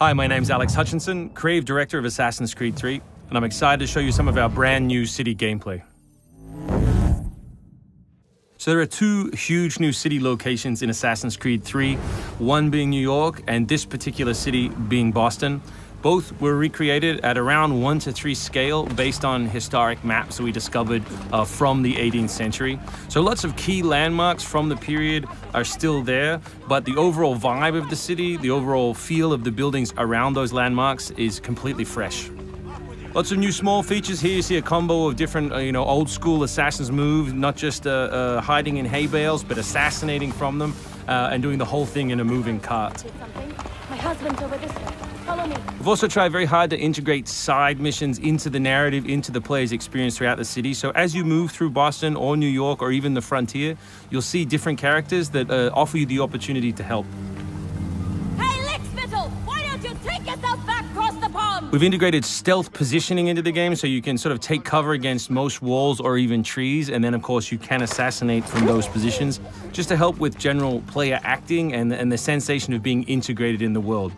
Hi, my name's Alex Hutchinson, Creative Director of Assassin's Creed 3, and I'm excited to show you some of our brand new city gameplay. So there are two huge new city locations in Assassin's Creed 3, one being New York and this particular city being Boston. Both were recreated at around 1:3 scale based on historic maps that we discovered from the 18th century. So lots of key landmarks from the period are still there, but the overall vibe of the city, the overall feel of the buildings around those landmarks is completely fresh. Lots of new small features here. You see a combo of different, old school assassins moves, not just hiding in hay bales, but assassinating from them and doing the whole thing in a moving cart. My husband's over this way. Follow me. We've also tried very hard to integrate side missions into the narrative, into the player's experience throughout the city. So as you move through Boston or New York or even the frontier, you'll see different characters that offer you the opportunity to help. Hey, Lickspittle! Why don't you take yourself back across the pond? We've integrated stealth positioning into the game so you can sort of take cover against most walls or even trees, and then of course you can assassinate from those positions, just to help with general player acting and the sensation of being integrated in the world.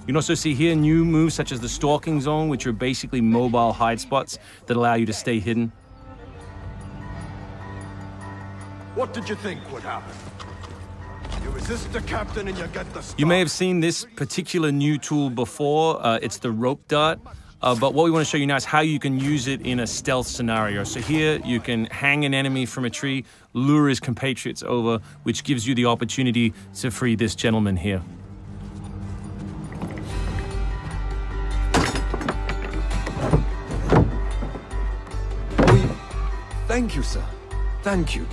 You can also see here new moves such as the stalking zone, which are basically mobile hide spots that allow you to stay hidden. What did you think would happen? You resist the captain and you get the star. You may have seen this particular new tool before. It's the rope dart. But what we want to show you now is how you can use it in a stealth scenario. So here you can hang an enemy from a tree, lure his compatriots over, which gives you the opportunity to free this gentleman here. Thank you, sir. Thank you.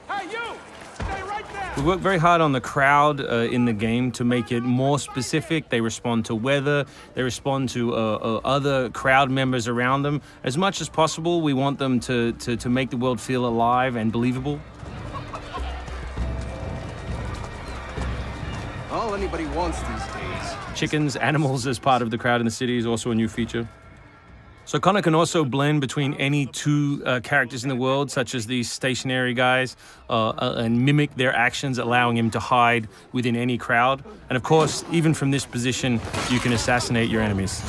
Hey, you! Stay right there! We work very hard on the crowd in the game to make it more specific. They respond to weather, they respond to other crowd members around them. As much as possible, we want them to make the world feel alive and believable. All anybody wants these days. Chickens, animals as part of the crowd in the city is also a new feature. So Connor can also blend between any two characters in the world, such as these stationary guys, and mimic their actions, allowing him to hide within any crowd. And of course, even from this position, you can assassinate your enemies.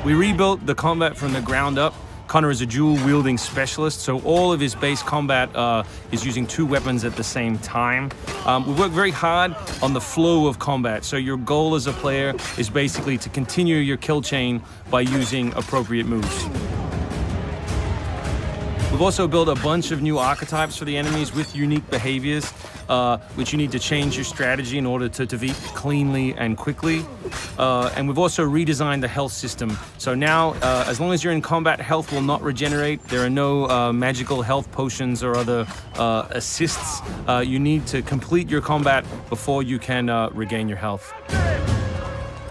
We rebuilt the combat from the ground up. Connor is a dual-wielding specialist, so all of his base combat is using two weapons at the same time. We work very hard on the flow of combat, so your goal as a player is basically to continue your kill chain by using appropriate moves. We've also built a bunch of new archetypes for the enemies with unique behaviors, which you need to change your strategy in order to defeat cleanly and quickly. And we've also redesigned the health system. So now, as long as you're in combat, health will not regenerate. There are no magical health potions or other assists. You need to complete your combat before you can regain your health.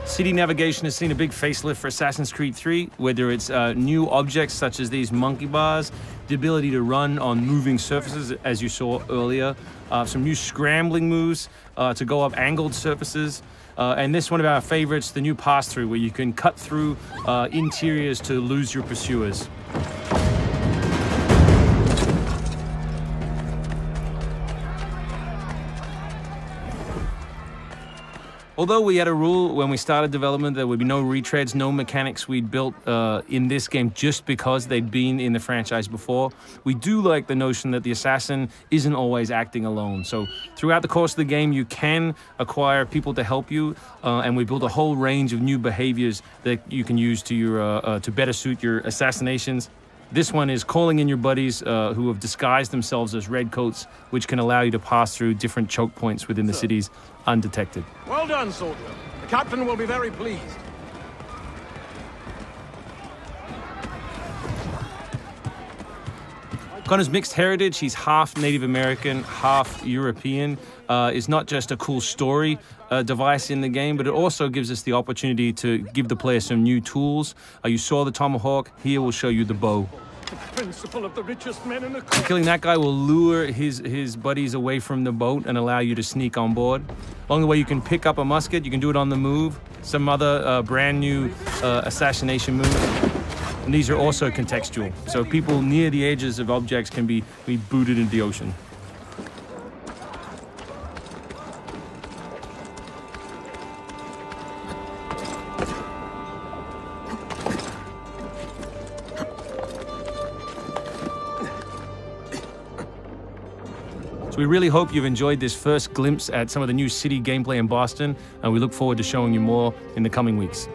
City navigation has seen a big facelift for Assassin's Creed 3, whether it's new objects such as these monkey bars, the ability to run on moving surfaces, as you saw earlier, some new scrambling moves to go up angled surfaces, and this one of our favorites, the new pass-through, where you can cut through interiors to lose your pursuers. Although we had a rule when we started development, there would be no retreads, no mechanics we'd built in this game just because they'd been in the franchise before, we do like the notion that the assassin isn't always acting alone. So throughout the course of the game, you can acquire people to help you, and we built a whole range of new behaviors that you can use to better suit your assassinations. This one is calling in your buddies who have disguised themselves as redcoats, which can allow you to pass through different choke points within the cities undetected. Well done, soldier. The captain will be very pleased. Connor's mixed heritage, he's half Native American, half European, is not just a cool story device in the game, but it also gives us the opportunity to give the player some new tools. You saw the tomahawk, here we'll show you the bow. The principle of the richest men in the Killing that guy will lure his buddies away from the boat and allow you to sneak on board. Along the way, you can pick up a musket, you can do it on the move, some other brand new assassination moves. And these are also contextual. So people near the edges of objects can be booted into the ocean. So we really hope you've enjoyed this first glimpse at some of the new city gameplay in Boston, and we look forward to showing you more in the coming weeks.